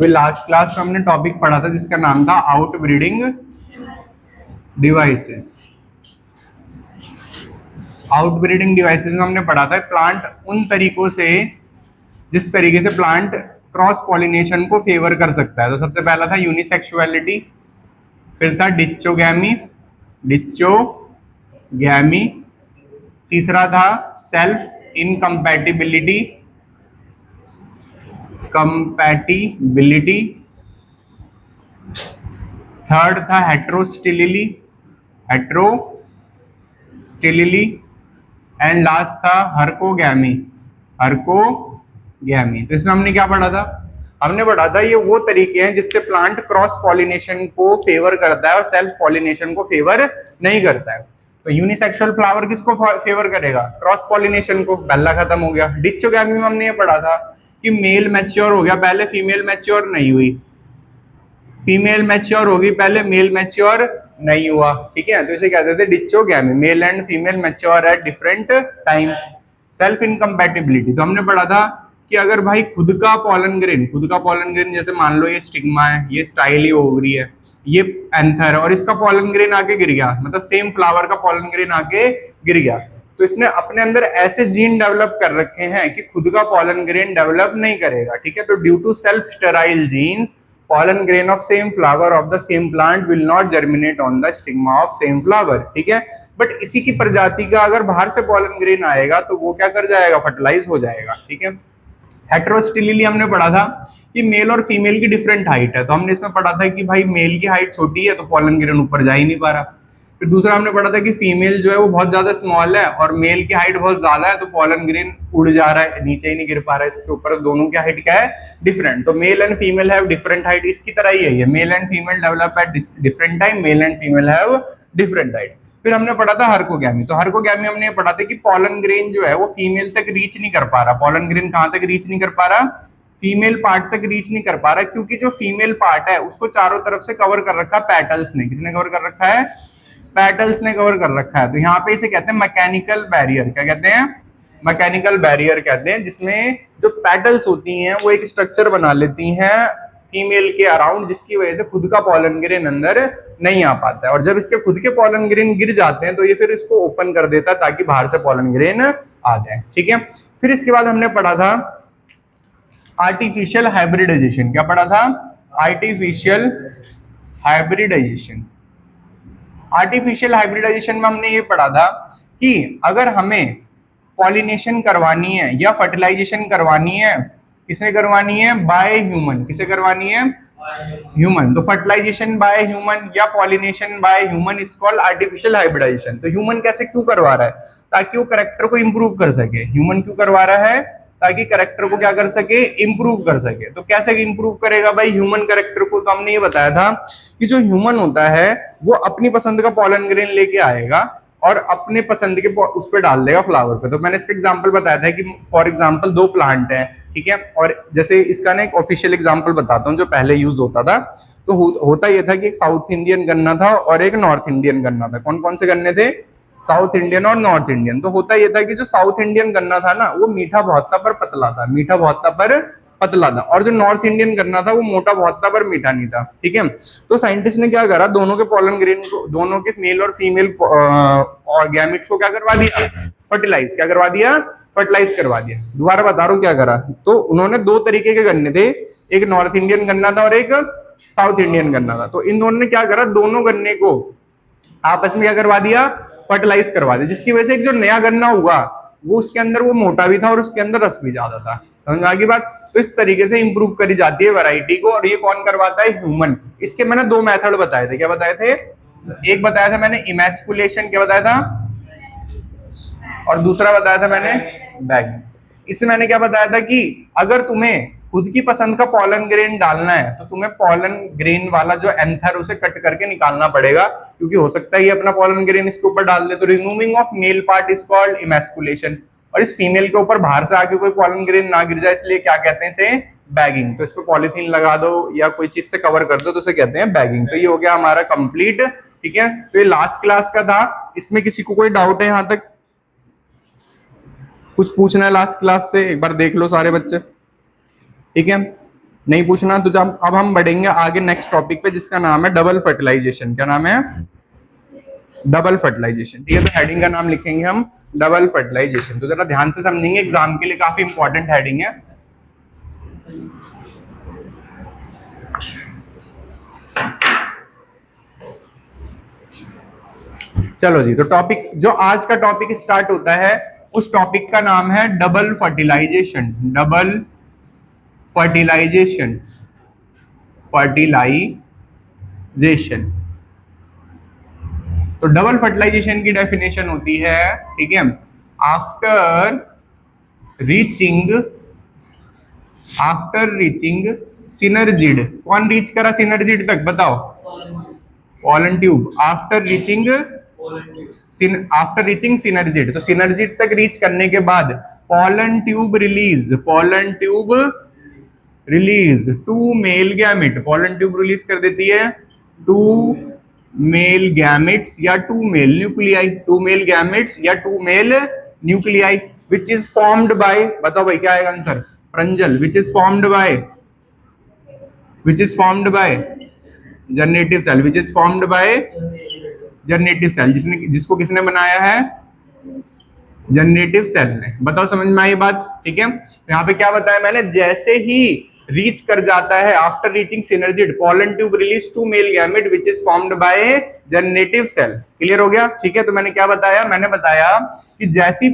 तो last class में हमने टॉपिक पढ़ा था जिसका नाम था आउटब्रीडिंग डिवाइसेस। आउटब्रीडिंग डिवाइसेस में हमने पढ़ा था प्लांट उन तरीकों से जिस तरीके से प्लांट क्रॉस पॉलिनेशन को फेवर कर सकता है। तो सबसे पहला था यूनिसेक्सुअलिटी, फिर था डिचोगैमी, तीसरा था सेल्फ इनकम्पैटिबिलिटी, थर्ड था हेट्रोस्टिलिली एंड लास्ट था हर्कोगैमी। तो इसमें हमने क्या पढ़ा था? हमने पढ़ा था ये वो तरीके हैं जिससे प्लांट क्रॉस पॉलिनेशन को फेवर करता है और सेल्फ पॉलिनेशन को फेवर नहीं करता है। तो यूनिसेक्सुअल फ्लावर किसको फेवर करेगा? क्रॉस पॉलिनेशन को। पहला खत्म हो गया। डिचोगैमी में हमने ये पढ़ा था कि मेल मैच्योर हो गया, पहले फीमेल मैच्योर नहीं हुई, फीमेल मैच्योर होगी पहले मेल मैच्योर नहीं हुआ। ठीक है, तो इसे कहते थे dichogamy, male and female mature at different time. Self incompatibility तो हमने पढ़ा था कि अगर भाई खुद का पॉलन ग्रेन जैसे मान लो ये स्टिग्मा है, ये स्टाइली ओवरी है, ये एंथर है और इसका पॉलन ग्रेन आके गिर गया, मतलब सेम फ्लावर का पॉलन ग्रेन आके गिर गया, तो इसने अपने अंदर ऐसे जीन डेवलप कर रखे हैं कि खुद का पॉलन ग्रेन डेवलप नहीं करेगा। ठीक है, तो due to self sterile genes pollen grain of same flower of the same plant will not germinate on the stigma of same flower। ठीक है, बट इसी की प्रजाति का अगर बाहर से pollen grain आएगा तो वो क्या कर जाएगा? फर्टिलाइज हो जाएगा। ठीक है, हेट्रोस्टिलिली हमने पढ़ा था कि मेल और फीमेल की डिफरेंट हाइट है, तो हमने इसमें पढ़ा था कि भाई मेल की हाइट छोटी है तो पॉलन ग्रेन ऊपर जा ही नहीं पा रहा। फिर दूसरा हमने पढ़ा था कि फीमेल जो है वो बहुत ज्यादा स्मॉल है और मेल की हाइट बहुत ज्यादा है, तो पॉलन ग्रेन उड़ जा रहा है, नीचे ही नहीं गिर पा रहा है इसके ऊपर। दोनों की हाइट क्या है? डिफरेंट। तो mail and female have different height, इसकी तरह ही है ये, mail and female develop at different time, mail and female have different height. फिर हमने पढ़ा था हर्कोगैमी। तो हर्कोगैमी हमने पढ़ा था कि पॉलन ग्रेन जो है वो फीमेल तक रीच नहीं कर पा रहा। पॉलन ग्रेन कहां तक रीच नहीं कर पा रहा? फीमेल पार्ट तक रीच नहीं कर पा रहा, क्योंकि जो फीमेल पार्ट है उसको चारों तरफ से कवर कर रखा है पेटल्स ने। किसने कवर कर रखा है? पेटल्स ने कवर कर रखा है। तो यहाँ पे इसे कहते हैं मैकेनिकल बैरियर। क्या कहते हैं? मैकेनिकल बैरियर कहते हैं, जिसमें जो पेटल्स होती हैं वो एक स्ट्रक्चर बना लेती हैं फीमेल के अराउंड, जिसकी वजह से खुद का पॉलन ग्रेन अंदर नहीं आ पाता है। और जब इसके खुद के पॉलन ग्रेन गिर जाते हैं तो ये फिर इसको ओपन कर देता है ताकि बाहर से पॉलन ग्रेन आ जाए। ठीक है, फिर इसके बाद हमने पढ़ा था आर्टिफिशियल हाइब्रिडाइजेशन। क्या पढ़ा था? Artificial hybridisation. आर्टिफिशियल हाइब्रिडाइजेशन में हमने ये पढ़ा था कि अगर हमें पॉलिनेशन करवानी है या फर्टिलाइजेशन करवानी है, किसने करवानी है? By human. किसे करवानी है? ह्यूमन। तो फर्टिलाइजेशन बाय ह्यूमन या pollination by human is called artificial hybridization. तो ह्यूमन कैसे क्यों करवा रहा है? ताकि वो कैरेक्टर को इंप्रूव कर सके। ह्यूमन क्यों करवा रहा है? ताकि कैरेक्टर को क्या कर सके? इंप्रूव कर सके। तो कैसे इंप्रूव करेगा भाई ह्यूमन कैरेक्टर को? तो हमने ये बताया था कि जो ह्यूमन होता है वो अपनी पसंद का पॉलन ग्रेन लेके आएगा और अपने पसंद के उस पर डाल देगा फ्लावर पे। तो मैंने इसका एग्जांपल बताया था कि फॉर एग्जांपल दो प्लांट है, ठीक है, और जैसे इसका ना एक ऑफिशियल एग्जांपल बताता हूँ जो पहले यूज होता था। तो होता यह था कि एक साउथ इंडियन गन्ना था और एक नॉर्थ इंडियन गन्ना था। कौन कौन से गन्ने थे? साउथ इंडियन और नॉर्थ इंडियन। तो होता यह था कि जो साउथ इंडियन गन्ना था ना वो मीठा बहुत था पर पतला था, मीठा बहुत था पर पतला था, और जो नॉर्थ इंडियन गन्ना था वो मोटा बहुत था पर मीठा नहीं था। ठीक है, तो साइंटिस्ट ने क्या करा, दोनों के पॉलन ग्रेन को, दोनों के मेल और फीमेल गैमेट्स को क्या करवा दिया? फर्टिलाइज। क्या करवा दिया? फर्टिलाइज करवा दिया। दोबारा बता रहा हूँ क्या करा। तो उन्होंने दो तरीके के गन्ने थे, एक नॉर्थ इंडियन गन्ना था और एक साउथ इंडियन गन्ना था। तो इन दोनों ने क्या करा, दोनों गन्ने को आपस में क्या करवा दिया? फर्टिलाइज करवा दिया, जिसकी वजह से एक जो नया गन्ना हुआ वो उसके अंदर वो मोटा भी था और उसके अंदर रस भी ज्यादा था। समझ में आ गई बात? तो इस तरीके से इंप्रूव करी जाती है वैरायटी को, और ये कौन करवाता है? ह्यूमन। इसके मैंने दो मेथड बताए थे। क्या बताए थे? एक बताया था मैंने इमैस्कुलेशन, क्या बताया था, और दूसरा बताया था मैंने बैगिंग। इससे मैंने क्या बताया था कि अगर तुम्हें खुद की पसंद का पॉलन ग्रेन डालना है तो तुम्हें पॉलन ग्रेन वाला जो एंथर उसे कट करके निकालना पड़ेगा, क्योंकि हो सकता है ये अपना पॉलन ग्रेन इसके ऊपर डाल दे। तो removing of male part is called emasculation, और इस फीमेल के ऊपर बाहर से आके कोई पॉलन ग्रेन ना गिर जाए इसलिए क्या कहते हैं इसे? बैगिंग। तो इस पे पॉलिथीन लगा दो या कोई चीज से कवर कर दो तो उसे कहते हैं बैगिंग। तो ये हो गया हमारा कंप्लीट। ठीक है, तो ये लास्ट क्लास का था। इसमें किसी को कोई डाउट है? यहां तक कुछ पूछना है लास्ट क्लास से? एक बार देख लो सारे बच्चे। ठीक है, नहीं पूछना तो जब अब हम बढ़ेंगे आगे नेक्स्ट टॉपिक पे जिसका नाम है डबल फर्टिलाइजेशन। क्या नाम है? Double fertilization. ठीक है, तो हेडिंग का नाम लिखेंगे हम डबल फर्टिलाइजेशन। तो जरा ध्यान से समझेंगे, एग्जाम के लिए काफी इंपॉर्टेंट हेडिंग है। चलो जी, तो टॉपिक जो आज का टॉपिक स्टार्ट होता है उस टॉपिक का नाम है double fertilisation. Double fertilisation, fertilisation. तो डबल फर्टिलाइजेशन की डेफिनेशन होती है, ठीक है, आफ्टर रीचिंग सिनर्जिड। कौन रीच करा सिनर्जिड तक बताओ? Pollen tube. After reaching synergid, तो सिनर्जिड तक रीच करने के बाद pollen tube release two male gamete. Pollen tube release कर देती है टू मेल गैमेट्स या two male nuclei. Two male gametes या two male nuclei which is formed by, बताओ भाई क्या आएगा answer? Pranjal. Which is formed by generative cell. Which is formed by generative cell. जिसको किसने बनाया है? जनरेटिव सेल ने। बताओ समझ में आई बात? ठीक है, यहाँ पे क्या बताया मैंने? जैसे ही रीच कर जाता है after reaching synergid pollen tube release two male gamete which is formed by generative cell. Clear हो गया? ठीक है, तो मैंने क्या बताया? मैंने बताया कि जैसी ही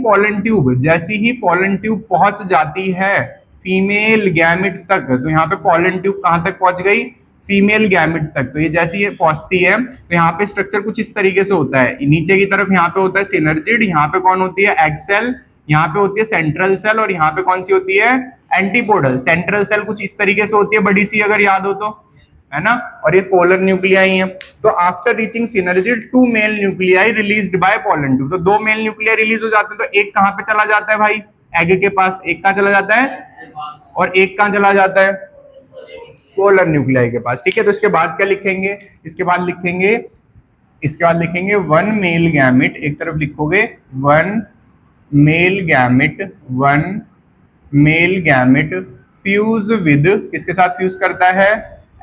पॉलन ट्यूब पहुंच जाती है फीमेल गैमेट तक, तो यहाँ पे पॉलन ट्यूब कहां तक पहुंच गई? फीमेल गैमेट तक। तो ये जैसी ये पहुंचती है तो यहाँ पे स्ट्रक्चर कुछ इस तरीके से होता है। नीचे की तरफ यहाँ पे होता है सिनर्जिड, यहाँ पे कौन होती है? एग सेल, यहाँ पे होती है सेंट्रल सेल, और यहाँ पे कौन सी होती है? एंटीपोडल। सेंट्रल सेल कुछ इस तरीके से होती है, बड़ी सी, अगर याद हो तो, है ना, और ये पोलर न्यूक्लियाई है। तो after reaching synergid two male nuclei released by pollen tube, तो दो मेल न्यूक्लियाई रिलीज हो जाते हैं। तो एक कहाँ पे चला जाता है भाई? एग के पास। एक कहाँ चला जाता है? और एक कहाँ चला जाता है? पोलर न्यूक्लियाई के पास। ठीक है, तो इसके बाद क्या लिखेंगे? इसके बाद लिखेंगे वन मेल गैमेट। एक तरफ लिखोगे one male gamete fuse with, किसके साथ फ्यूज करता है?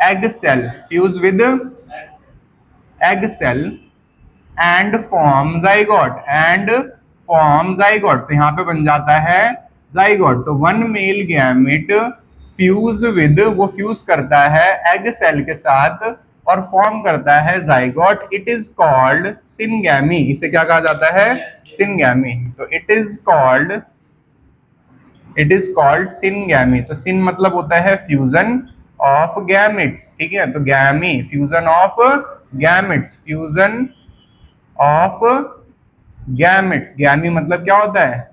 Egg cell. Fuse with egg cell and form zygote. तो यहाँ पे बन जाता है जाइगोट। तो one male gamete fuse with, वो फ्यूज करता है एग सेल के साथ और फॉर्म करता है zygote. It is called syngamy. इसे क्या कहा जाता है? सिनगैमी। तो इट इज कॉल्ड सिनगैमी। तो सिन मतलब होता है फ्यूजन ऑफ गैमेट्स। ठीक है, तो गैमी फ्यूजन ऑफ गैमेट्स। गैमी मतलब क्या होता है?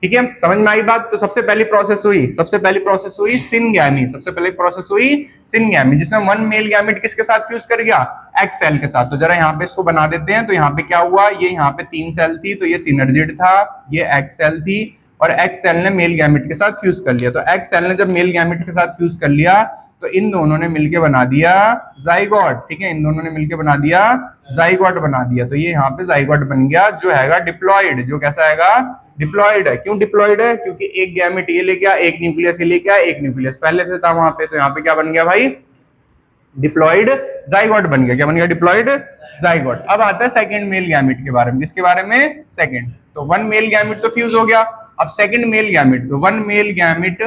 ठीक है, समझ में आई बात? तो सबसे पहली प्रोसेस हुई सिनगैमी। सबसे पहले प्रोसेस हुई सिनगैमी, जिसमें वन मेल गैमेट किसके साथ फ्यूज कर गया? एग सेल के साथ। तो जरा यहाँ पे इसको बना देते हैं। तो यहाँ पे क्या हुआ? ये यहाँ पे 3 सेल थी, तो ये सिनर्जिड था, ये एग सेल थी, और एग सेल ने मेल गैमेट के साथ फ्यूज कर लिया। तो एग सेल ने जब मेल गैमेट के साथ फ्यूज कर लिया तो इन दोनों ने मिलके बना दिया जाइगोट। ठीक है, इन दोनों ने मिलके बना दिया जाइगोट बना दिया। तो ये यहाँ पे जाइगोट बन गया, जो हैगा डिप्लॉइड। जो कैसा हैगा? डिप्लॉइड है। क्यों डिप्लॉइड है? क्योंकि एक गैमेट ये लेके आया, एक न्यूक्लियस ये लेके आया, एक न्यूक्लियस पहले से था वहां पे। तो यहाँ पे क्या बन गया भाई? डिप्लॉइड जाइगोट बन गया। क्या बन गया? Diploid zygote. अब आता है सेकंड मेल गैमेट के बारे में। किसके बारे में? सेकंड। तो वन मेल गैमेट तो फ्यूज हो गया, अब सेकंड मेल गैमेट। तो one male gamete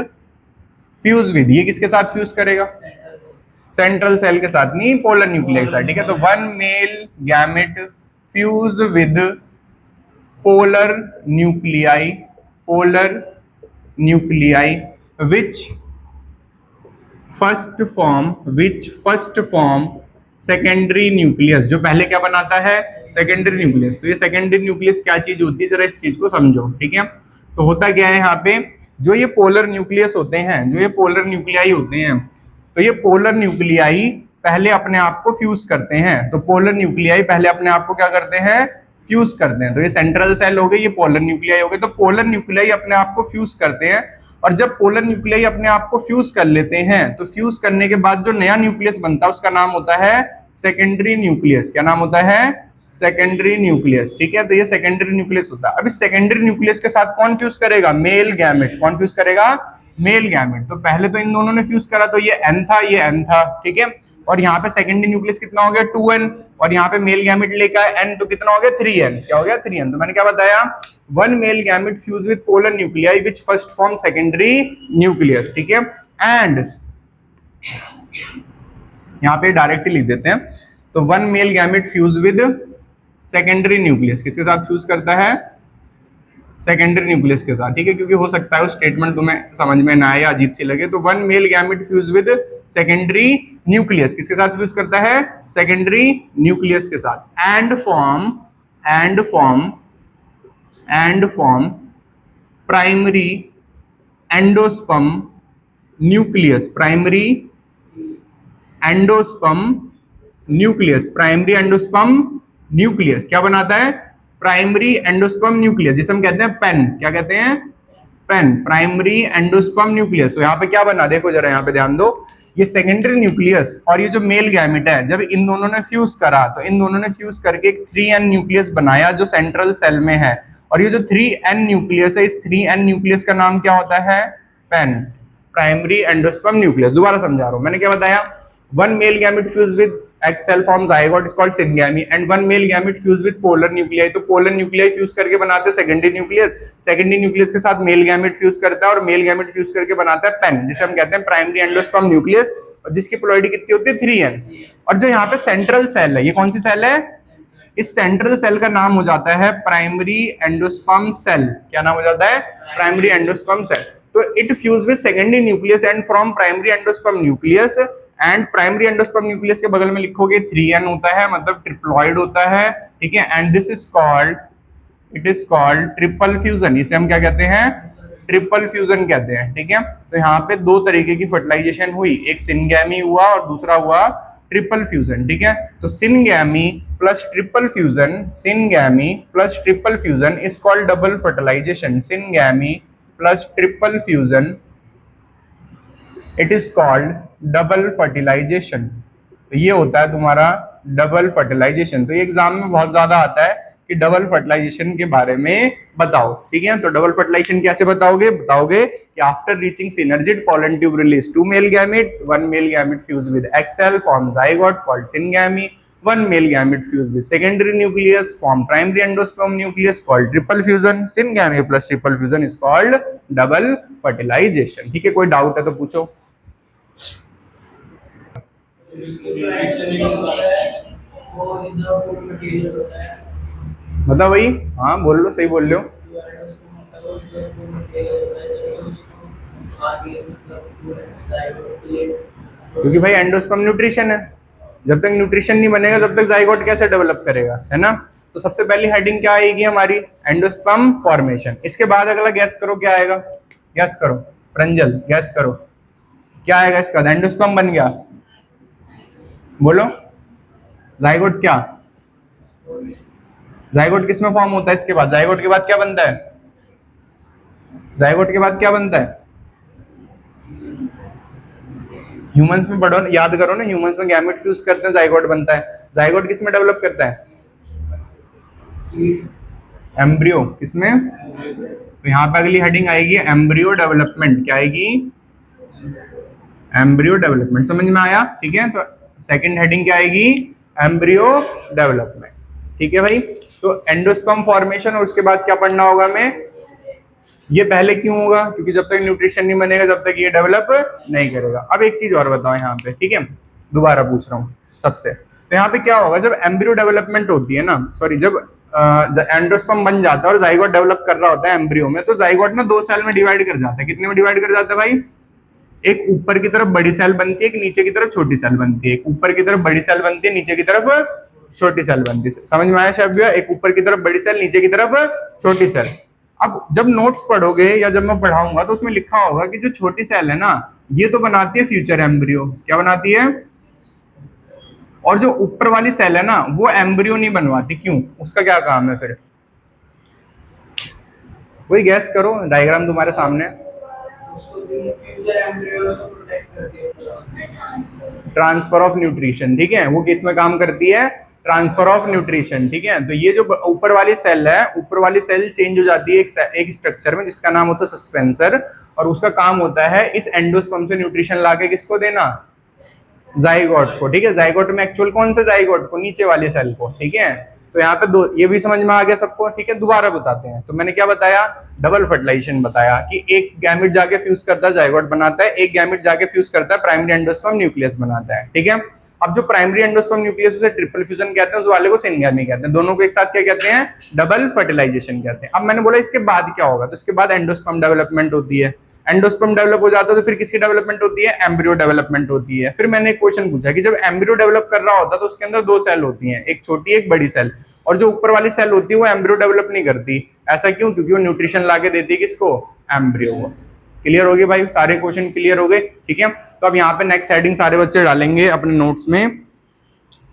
fuse with, ये किसके साथ फ्यूज करेगा? सेंट्रल सेल के साथ, नहीं पोलर न्यूक्लियाई के साथ। ठीक है, तो one male gamete fuse with polar nuclei which first form secondary nucleus. जो पहले क्या बनाता है? Secondary nucleus. तो ये सेकेंडरी न्यूक्लियस क्या चीज होती है? जरा इस चीज को समझो। ठीक है, तो होता क्या है यहाँ पे? जो ये पोलर न्यूक्लियस होते हैं, जो ये पोलर न्यूक्लियाई होते हैं, तो ये पोलर न्यूक्लियाई पहले अपने आप को फ्यूज करते हैं। तो पोलर न्यूक्लियाई पहले अपने आप को क्या करते हैं? फ्यूज करते हैं। तो ये सेंट्रल सेल हो गए, ये पोलर न्यूक्लियाई हो गए। तो पोलर न्यूक्लियाई अपने आप को फ्यूज करते हैं, और जब पोलर न्यूक्लियाई अपने आप को फ्यूज कर लेते हैं तो फ्यूज करने के बाद जो नया न्यूक्लियस बनता है उसका नाम होता है सेकेंडरी न्यूक्लियस। क्या नाम होता है? Secondary nucleus. ठीक है, तो ये सेकेंडरी न्यूक्लियस होता है। अब इस सेकेंडरी न्यूक्लियस के साथ कौन फ्यूज करेगा? Male gamete. कौन फ्यूज करेगा? Male gamete. तो पहले तो इन दोनों ने फ्यूज करा तो ये n था, ये n था, ठीक है। और यहाँ पे सेकेंडरी न्यूक्लियस कितना हो गया 2n, और यहाँ पे मेल गैमेट लेकर आए n, तो कितना हो गया 3n। क्या हो गया 3n। तो मैंने क्या बताया, one male gamete fuse with polar nuclei which first form secondary nucleus, ठीक है। एंड यहाँ पे डायरेक्टली लिख देते हैं, तो one male gamete fuse with secondary nucleus, किसके साथ फ्यूज करता है, सेकेंडरी न्यूक्लियस के साथ, ठीक है, क्योंकि हो सकता है वो स्टेटमेंट तुम्हें समझ में ना आए या अजीब सी लगे। तो one male gamete fuse with secondary nucleus, किसके साथ फ्यूज करता है, सेकेंडरी न्यूक्लियस के साथ। And form primary endosperm nucleus, primary endosperm nucleus, primary endosperm nucleus क्या बनाता है, प्राइमरी एंडोस्पर्म न्यूक्लियस, जिसे हम कहते हैं पेन, क्या कहते हैं, पेन, प्राइमरी एंडोस्पर्म न्यूक्लियस। तो यहाँ पे क्या बना, देखो जरा यहाँ पे ध्यान दो, ये सेकेंडरी न्यूक्लियस और ये जो मेल गैमेट है, जब इन दोनों ने फ्यूज करा तो इन दोनों ने फ्यूज करके एक 3n न्यूक्लियस बनाया जो सेंट्रल सेल में है। और ये जो 3n न्यूक्लियस है, इस 3n न्यूक्लियस का नाम क्या होता है, पेन, प्राइमरी एंडोस्पर्म न्यूक्लियस। दोबारा समझा रहा हूं, मैंने क्या बताया, one male gamete fuse with X cell form zygote is called syngamy and one male gamete fused with polar nuclei। तो polar nuclei फ्यूज करके बनाते हैं सेकेंडरी न्यूक्लियस, सेकेंडरी न्यूक्लियस के साथ मेल गैमेट फ्यूज करता है और मेल गैमेट फ्यूज करके बनाता है पेन, जिसे हम कहते हैं प्राइमरी एंडोस्पर्म न्यूक्लियस, और जिसकी प्लॉइडी कितनी होती है 3n। और जो यहाँ पे सेंट्रल सेल है, ये कौन सी सेल है, इस सेंट्रल सेल का नाम हो जाता है प्राइमरी एंडोस्पर्म सेल। क्या नाम हो जाता है, प्राइमरी एंडोस्पर्म सेल। तो it fuse with secondary nucleus and from primary endosperm nucleus, and primary endosperm nucleus के बगल में लिखोगे 3n होता है, मतलब ट्रिप्लॉइड होता है, ठीक है। And this is called, it is called triple fusion, इसे हम क्या कहते हैं, ट्रिपल फ्यूजन कहते हैं, ठीक है। तो यहाँ पे दो तरीके की फर्टिलाइजेशन हुई, एक सिनगैमी हुआ और दूसरा हुआ ट्रिपल फ्यूजन, ठीक है। तो syngamy plus triple fusion, syngamy plus triple fusion is called double fertilization, syngamy plus triple fusion it is called double fertilization. तो ये होता है तुम्हारा डबल फर्टिलाइजेशन। तो ये एग्जाम में बहुत ज्यादा आता है कि डबल फर्टिलाइजेशन के बारे में बताओ, ठीक है। तो डबल फर्टिलाइजेशन कैसे बताओगे, बताओगे कि after reaching synergid pollen tube release two male gamete, one male gamete fuse with X cell form zygote called syngamy, one male gamete fused with secondary nucleus form primary endosperm nucleus called triple fusion, syngamy plus triple fusion is called double fertilization, ठीक है। कोई doubt है तो पूछो। मतलब वही, हाँ बोल लो, सही बोल रहे हो। क्योंकि भाई एंडोस्पर्म न्यूट्रिशन है, जब तक न्यूट्रिशन नहीं बनेगा जब तक जाइगोट कैसे डेवलप करेगा, है ना। तो सबसे पहली हेडिंग क्या आएगी हमारी, एंडोस्पर्म फॉर्मेशन। इसके बाद अगला गैस करो क्या आएगा, गैस करो प्रंजल, गैस करो क्या आएगा इसका, एंडोस्पर्म बन गया, बोलो। जाइगोट क्या, जाइगोट किस में फॉर्म होता है, इसके बाद जाइगोट के बाद क्या बनता है, जाइगोट के बाद क्या बनता है, ह्यूमंस में पढ़ो, याद करो ना, ह्यूमंस में गैमेट फ्यूज करते हैं, जाइगोट बनता है। जाइगोट किस में डेवलप करता है, एम्ब्रियो, किसमें। तो यहाँ पे अगली हेडिंग आएगी एम्ब्रियो डेवलपमेंट, क्या आएगी, एम्ब्रियो डेवलपमेंट, समझ में आया, ठीक है। तो सेकंड हेडिंग क्या आएगी, एम्ब्रियो डेवलपमेंट, ठीक है भाई। तो एंडोस्पर्म फॉर्मेशन, और उसके बाद क्या पढ़ना होगा हमें, ये पहले क्यों होगा, क्योंकि जब तक न्यूट्रिशन नहीं बनेगा जब तक ये डेवलप नहीं करेगा। अब एक चीज और बताओ यहाँ पे, ठीक है, दोबारा पूछ रहा हूँ सबसे। तो यहाँ पे क्या होगा, जब एम्ब्रियो डेवलपमेंट होती है ना, सॉरी, जब एंडोस्पर्म बन जाता है और जाइगोट डेवलप कर रहा होता है एम्ब्रियो में, तो जाइगोट ना दो सेल में डिवाइड कर जाता है। कितने में डिवाइड कर जाता है भाई, एक ऊपर की तरफ बड़ी सेल बनती है, एक नीचे की तरफ छोटी सेल बनती है, एक ऊपर की तरफ बड़ी सेल बनती है, नीचे की तरफ छोटी सेल बनती है। समझ में आया शायद भैया, एक ऊपर की तरफ बड़ी सेल, नीचे की तरफ छोटी सेल। अब जब नोट्स पढ़ोगे या जब मैं पढ़ाऊंगा तो उसमें लिखा होगा कि जो छोटी सेल है ना, ये तो बनाती है फ्यूचर एम्ब्रियो, क्या बनाती है, और जो ऊपर वाली सेल है ना वो एम्ब्रियो नहीं बनवाती, क्यों, उसका क्या काम है फिर, वही गैस करो, डायग्राम तुम्हारे सामने। ट्रांसफर ऑफ न्यूट्रिशन, ठीक है, वो किस में काम करती है, ट्रांसफर ऑफ न्यूट्रिशन, ठीक है। तो ये जो ऊपर वाली सेल है, ऊपर वाली सेल चेंज हो जाती है एक स्ट्रक्चर में जिसका नाम होता है सस्पेंसर, और उसका काम होता है इस एंडोस्पर्म से न्यूट्रिशन लाके किसको देना, जाइगोट को, ठीक है। जाइगोट में एक्चुअल कौन से जाइगोट को, नीचे वाली सेल को, ठीक है। तो यहाँ पे दो, ये भी समझ में आ गया सबको, ठीक है। दोबारा बताते हैं। तो मैंने क्या बताया, डबल फर्टिलाइजेशन बताया कि एक गैमेट जाके फ्यूज करता है, जाइगोट बनाता है, एक गैमेट जाके फ्यूज करता है, प्राइमरी एंडोस्पर्म न्यूक्लियस बनाता है, ठीक है। अब जो प्राइमरी एंडोस्पर्म न्यूक्लियस उसे ट्रिपल फ्यूजन कहते हैं, उस वाले को सिनगैमी कहते हैं, दोनों को एक साथ क्या कहते हैं, डबल फर्टिलाइजेशन कहते हैं। अब मैंने बोला इसके बाद क्या होगा, तो इसके बाद एंडोस्पर्म डेवलपमेंट होती है, एंडोस्पर्म डेवलप हो जाता है तो फिर किसकी डेवलपमेंट होती है, एम्ब्रियो डेवलपमेंट होती है। फिर मैंने एक क्वेश्चन पूछा कि जब एम्ब्रियो डेवलप कर रहा होता है तो उसके अंदर दो सेल होती हैं, एक छोटी एक बड़ी सेल, और जो ऊपर वाली सेल होती है वो एम्ब्रियो डेवलप नहीं करती। ऐसा क्यों, क्योंकि वो न्यूट्रिशन लाके देती है किसको, एम्ब्रियो को। क्लियर हो गए भाई, सारे क्वेश्चन क्लियर हो गए, ठीक है। तो अब यहाँ पे नेक्स्ट हेडिंग सारे बच्चे डालेंगे अपने नोट्स में,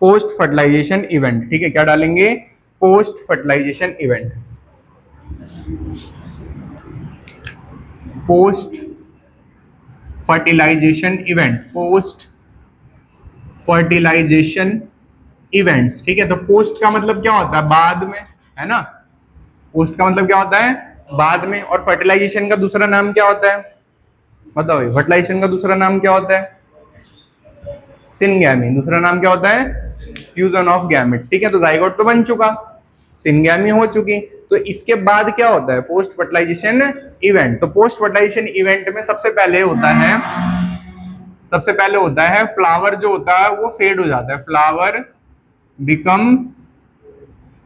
पोस्ट फर्टिलाइजेशन इवेंट, ठीक है। क्या डालेंगे, post fertilization event, post fertilization event, post fertilization events, ठीक है। तो पोस्ट का मतलब क्या होता है, बाद में, है ना। पोस्ट का मतलब क्या होता है, बाद में। और फर्टिलाइजेशन का दूसरा नाम क्या होता है, बताओ भाई, फर्टिलाइजेशन का दूसरा नाम क्या होता है, सिनगैमी। दूसरा नाम क्या होता है, फ्यूजन ऑफ गैमेट्स, ठीक है। तो जाइगोट तो बन चुका, सिनगैमी हो चुकी, तो इसके बाद क्या होता है, पोस्ट फर्टिलाइजेशन इवेंट। तो पोस्ट फर्टिलाइजेशन इवेंट में सबसे पहले होता है, सबसे पहले होता है फ्लावर जो होता है वो फेड हो जाता है, फ्लावर बिकम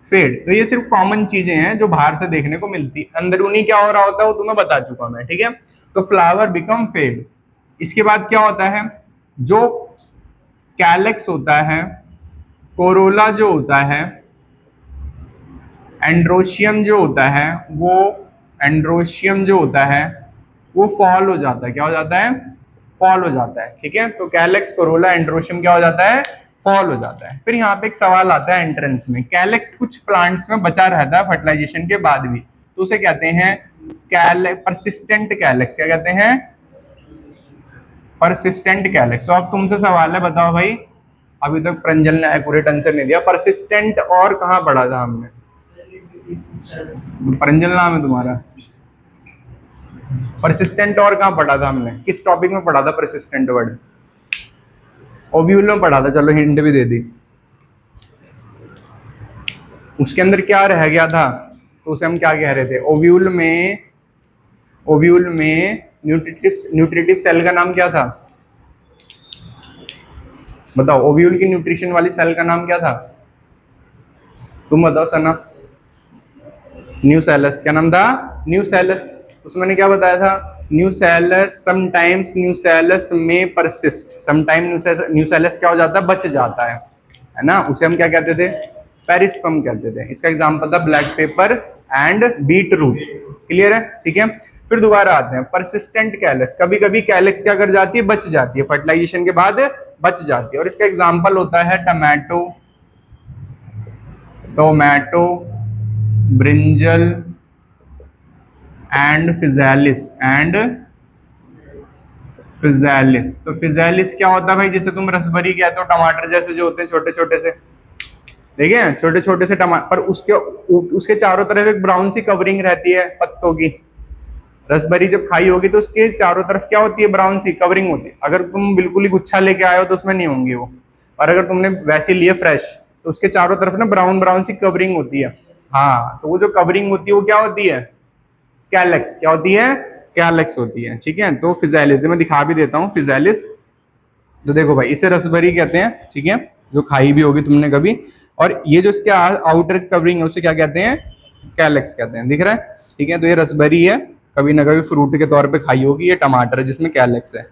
फेड। तो ये सिर्फ कॉमन चीजें हैं जो बाहर से देखने को मिलती, अंदरूनी क्या हो रहा होता है वो तुम्हें बता चुका मैं, ठीक है। तो फ्लावर बिकम फेड। इसके बाद क्या होता है, जो कैलेक्स होता है, कोरोला जो होता है, एंड्रोशियम जो होता है, वो एंड्रोशियम जो होता है वो फॉल हो जाता है, क्या हो जाता है, फॉल हो जाता है, ठीक है। तो कैलेक्स, कोरोला, एंड्रोशियम क्या हो जाता है, फॉल हो जाता है। फिर यहाँ पे एक सवाल आता है एंट्रेंस में, कैलेक्स कुछ प्लांट्स में बचा रहता है फर्टिलाइजेशन के बाद भी, तो उसे कहते हैं परसिस्टेंट कैलेक्स। क्या कहते हैं, परसिस्टेंट कैलेक्स। तो अब तुमसे सवाल है, बताओ भाई, अभी तक प्रंजल ने एक्यूरेट आंसर नहीं दिया, परसिस्टेंट और कहाँ पढ़ा था हमने, प्रंजल नाम है तुम्हारा, परसिस्टेंट और कहाँ पढ़ा था हमने, किस टॉपिक में पढ़ा था परसिस्टेंट वर्ड, ओव्यूल में पढ़ा था, चलो हिंट भी दे दी। उसके अंदर क्या रह गया था, तो उसे हम क्या कह रहे थे, ओव्यूल में, ओव्यूल में न्यूट्रिटिव सेल का नाम क्या था, बताओ, ओव्यूल की न्यूट्रिशन वाली सेल का नाम क्या था, तुम बताओ सना। न्यूसेलस, क्या नाम था, न्यूसेलस। उसमें मैंने क्या बताया था, न्यूसेलस, समटाइम्स न्यूसेलस में परसिस्ट, समटाइम न्यूसेलस क्या हो जाता है, बच जाता है ना। उसे हम क्या कहते थे, पेरिस्पर्म कहते थे। इसका एग्जांपल था black pepper and beetroot. Clear है, ठीक है। फिर दोबारा आते हैं, परसिस्टेंट कैलेक्स, कभी कभी कैलेक्स क्या कर जाती है, बच जाती है, फर्टिलाइजेशन के बाद बच जाती है, और इसका एग्जांपल होता है tomato, tomato, brinjal and physalis, and physalis. तो फिजालिस क्या होता है भाई, जिसे तुम रसभरी कहते हो, टमाटर जैसे जो होते हैं छोटे छोटे से, ठीक है, छोटे छोटे से टमाटर, पर उसके चारों तरफ एक ब्राउन सी कवरिंग रहती है पत्तों की। रसभरी जब खाई होगी तो उसके चारों तरफ क्या होती है, ब्राउन सी कवरिंग होती है। अगर तुम बिल्कुल ही गुच्छा लेके आए हो तो उसमें नहीं होंगी वो, और अगर तुमने वैसे लिए फ्रेश तो उसके चारों तरफ ना ब्राउन ब्राउन सी कवरिंग होती है। हाँ, तो वो जो कवरिंग होती है वो क्या होती है, कैलेक्स। क्या होती है, कैलेक्स होती है, ठीक है। तो फिजालिस, मैं दिखा भी देता हूँ फिजालिस। तो देखो भाई, इसे रसभरी कहते हैं, ठीक है, जो खाई भी होगी तुमने कभी। और ये जो इसके आउटर कवरिंग है उसे क्या कहते हैं, कैलेक्स कहते हैं, दिख रहा है, ठीक है। तो ये रसभरी है, कभी ना कभी फ्रूट के तौर पे खाई होगी। ये टमाटर है जिसमें कैलेक्स है,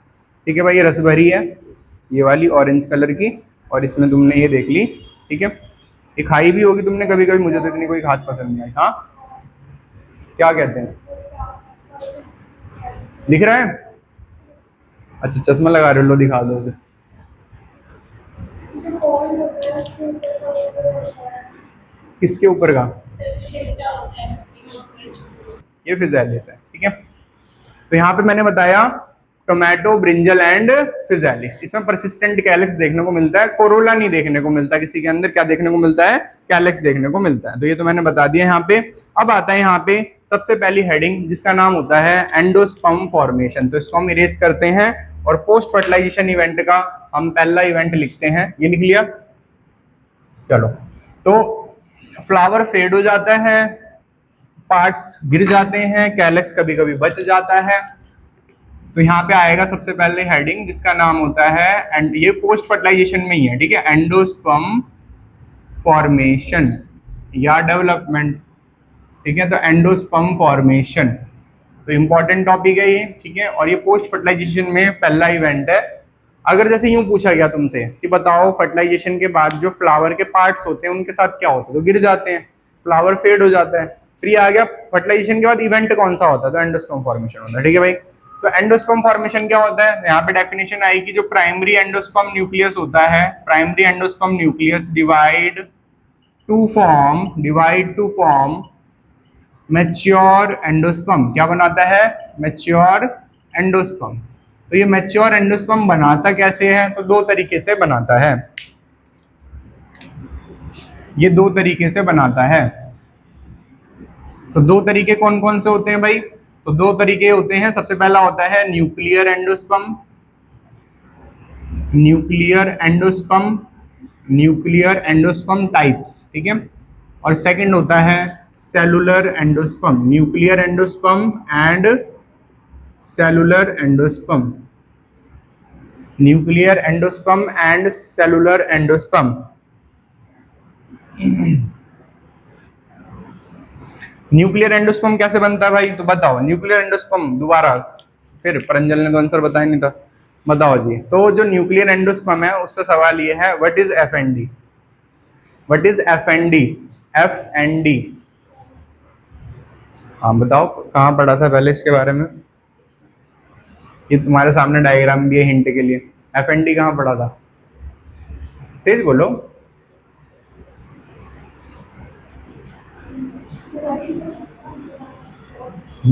ठीक है भाई। ये रसभरी है, ये वाली ऑरेंज कलर की, और इसमें तुमने ये देख ली, ठीक है। ये खाई भी होगी तुमने कभी कभी, मुझे तो इतनी कोई खास पसंद नहीं आई। हाँ, क्या कहते हैं, दिख रहा है, अच्छा चश्मा लगा रहे हो, लो दिखा दो उसे। किसके ऊपर का, ये फिजालिस है, ठीक है। तो यहाँ पे मैंने बताया टोमेटो, ब्रिंजल एंड फिजालिक्स। इसमें परसिस्टेंट कैलेक्स देखने को मिलता है, कोरोला नहीं देखने को मिलता किसी के अंदर। क्या देखने को मिलता है? कैलेक्स देखने को मिलता है। तो ये तो मैंने बता दिया यहाँ पे। अब आता है यहाँ पे सबसे पहली हेडिंग जिसका नाम होता है एंडोस्पर्म फॉर्मेशन। तो इसको हम इरेज करते हैं और पोस्ट फर्टिलाइजेशन इवेंट का हम पहला इवेंट लिखते हैं। ये लिख लिया। चलो, तो फ्लावर फेड हो जाता है, पार्ट्स गिर जाते हैं, कैलेक्स कभी कभी बच जाता है। तो यहाँ पे आएगा सबसे पहले हेडिंग जिसका नाम होता है, एंड ये पोस्ट फर्टिलाइजेशन में ही है, ठीक है, एंडोस्पर्म फॉर्मेशन या डेवलपमेंट, ठीक है। तो एंडोस्पर्म फॉर्मेशन तो इंपॉर्टेंट टॉपिक है ये, ठीक है। और ये पोस्ट फर्टिलाइजेशन में पहला इवेंट है। अगर जैसे यूं पूछा गया तुमसे कि बताओ फर्टिलाइजेशन के बाद जो फ्लावर के पार्ट्स होते हैं उनके साथ क्या होता है, तो गिर जाते हैं, फ्लावर फेड हो जाता है। फिर ये आ गया फर्टिलाइजेशन के बाद इवेंट कौन सा होता है, तो एंडोस्पर्म फॉर्मेशन होता है, ठीक है भाई। तो एंडोस्पर्म फॉर्मेशन क्या होता है, यहाँ पे डेफिनेशन आएगी, जो प्राइमरी एंडोस्पर्म न्यूक्लियस होता है, primary endosperm nucleus divide to form mature endosperm. क्या बनाता है? Mature endosperm. तो ये मैच्योर एंडोस्पर्म बनाता कैसे है, तो दो तरीके से बनाता है। ये दो तरीके से बनाता है। तो दो तरीके कौन कौन से होते हैं भाई? तो दो तरीके होते हैं। सबसे पहला होता है nuclear endosperm, nuclear endosperm types, ठीक है। और सेकंड होता है cellular endosperm, nuclear endosperm and cellular endosperm, nuclear endosperm and cellular endosperm. Nuclear endosperm कैसे बनता है भाई, तो बताओ। न्यूक्लियर एंडोस्पर्म दोबारा, फिर परंजल ने तो आंसर बताया नहीं था, बताओ जी। तो जो न्यूक्लियर एंडोस्पर्म है उससे सवाल ये है, what is FND? What is FND? FND, हाँ बताओ, कहाँ पढ़ा था पहले इसके बारे में? ये तुम्हारे सामने डायग्राम भी है हिंट के लिए। एफएनडी कहाँ पढ़ा था? तेज बोलो।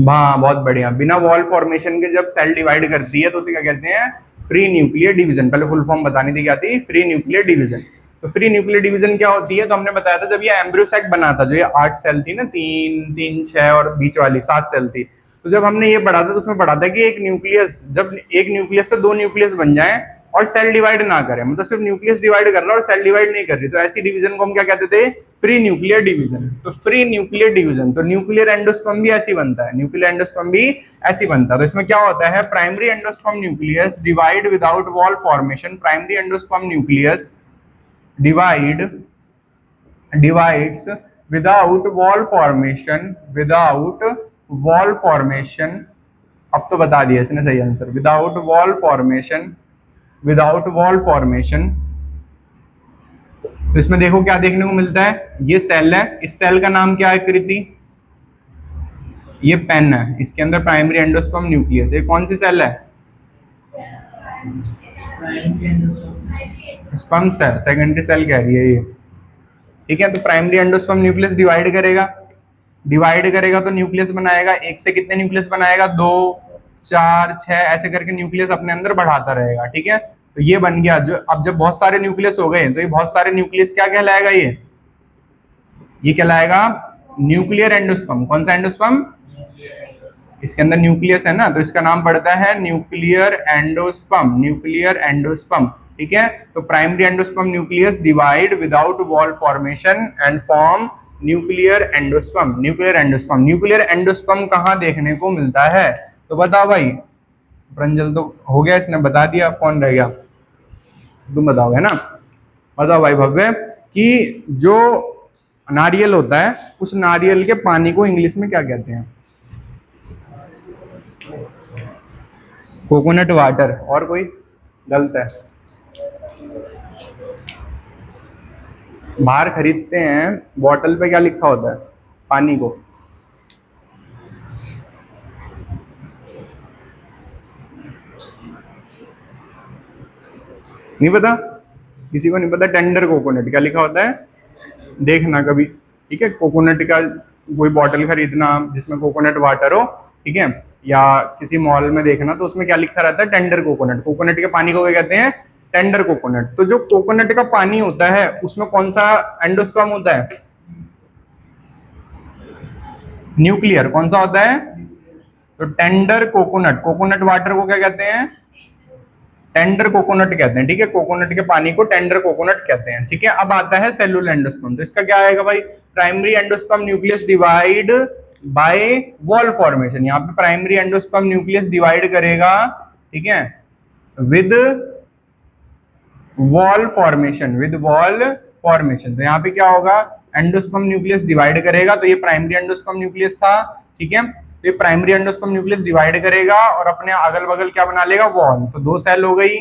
हाँ बहुत बढ़िया। बिना वॉल फॉर्मेशन के जब सेल डिवाइड करती है तो उसे क्या कहते हैं? Free nuclear division. पहले फुल फॉर्म बतानी थी, क्या थी? Free nuclear division. तो फ्री न्यूक्लियर डिवीजन क्या होती है, तो हमने बताया था जब ये एम्ब्रियो सैक बना था, जो ये 8 सेल थी ना, 3 3 6 और बीच वाली 7 सेल थी। तो जब हमने ये पढ़ा था तो उसमें पढ़ा था कि एक न्यूक्लियस, जब एक न्यूक्लियस से 2 न्यूक्लियस बन जाए और सेल डिवाइड ना करे, मतलब सिर्फ न्यूक्लियस डिवाइड कर रहा है और सेल डिवाइड नहीं कर रही, तो ऐसी डिवीजन को हम क्या कहते थे? Free nuclear division. तो फ्री न्यूक्लियर डिवीजन, तो न्यूक्लियर एंडोस्पर्म भी ऐसी बनता है, न्यूक्लियर एंडोस्पर्म भी ऐसी बनता है। तो इसमें क्या होता है, primary endosperm nucleus divide without wall formation, primary endosperm nucleus divides without wall formation, अब तो बता दिया इसने सही आंसर, विदाउट वॉल फॉर्मेशन। तो इसमें देखो क्या देखने को मिलता है, ये सेल है, इस सेल का नाम क्या है? कृति। ये पेन है, इसके अंदर प्राइमरी एंडोस्पर्म न्यूक्लियस। ये कौन सी सेल है? स्पर्म सेल, सेकेंडरी सेल कह रही है ये, ठीक है। तो प्राइमरी एंडोस्पर्म न्यूक्लियस डिवाइड करेगा तो न्यूक्लियस बनाएगा। एक से कितने न्यूक्लियस बनाएगा? 2 4 6 ऐसे करके न्यूक्लियस अपने अंदर बढ़ाता रहेगा, ठीक है। तो ये बन गया। जो अब जब बहुत सारे न्यूक्लियस हो गए तो ये बहुत सारे न्यूक्लियस क्या कहलाएगा? ये कहलाएगा न्यूक्लियर एंडोस्पर्म। कौन सा एंडोस्पर्म? इसके अंदर न्यूक्लियस है ना, तो इसका नाम पड़ता है न्यूक्लियर एंडोस्पर्म, ठीक है। तो primary endosperm nucleus divide without wall formation and form nuclear endosperm कहाँ देखने को मिलता है, तो बताओ भाई। प्रंजल तो हो गया, इसने बता दिया। कौन रह गया? तुम बताओगे ना। बताओ भाई भव्य, कि जो नारियल होता है उस नारियल के पानी को इंग्लिश में क्या कहते हैं? Coconut water. और कोई? गलत है। बाहर खरीदते हैं, बॉटल पे क्या लिखा होता है? पानी को। नहीं पता? किसी को नहीं पता? टेंडर कोकोनट क्या लिखा होता है? देखना कभी, ठीक है। कोकोनट का कोई बॉटल खरीदना जिसमें कोकोनट वाटर हो, ठीक है, या किसी मॉल में देखना तो उसमें क्या लिखा रहता है, टेंडर कोकोनट। कोकोनट के पानी को क्या कहते हैं, टेंडर कोकोनट। तो जो कोकोनट का पानी होता है उसमें कौन सा एंडोस्पर्म होता है, न्यूक्लियर। कौन सा होता है, तो टेंडर कोकोनट। कोकोनट वाटर को क्या कहते हैं, टेंडर कोकोनट कहते हैं। ठीक है, कोकोनट के पानी को टेंडर कोकोनट कहते हैं। ठीक है, अब आता है सेलुलर एंडोस्पर्म। तो इसका क्या आएगा भाई, primary endosperm nucleus divide by wall formation. यहाँ पे प्राइमरी एंडोस्पर्म न्यूक्लियस डिवाइड करेगा, ठीक है, with wall formation, with wall formation. तो यहाँ पे क्या होगा, एंडोस्पर्म न्यूक्लियस डिवाइड करेगा, तो ये प्राइमरी एंडोस्पर्म न्यूक्लियस था। ठीक है, तो ये प्राइमरी एंडोस्पर्म न्यूक्लियस डिवाइड करेगा और अपने अगल बगल क्या बना लेगा, वॉल। तो 2 सेल हो गई,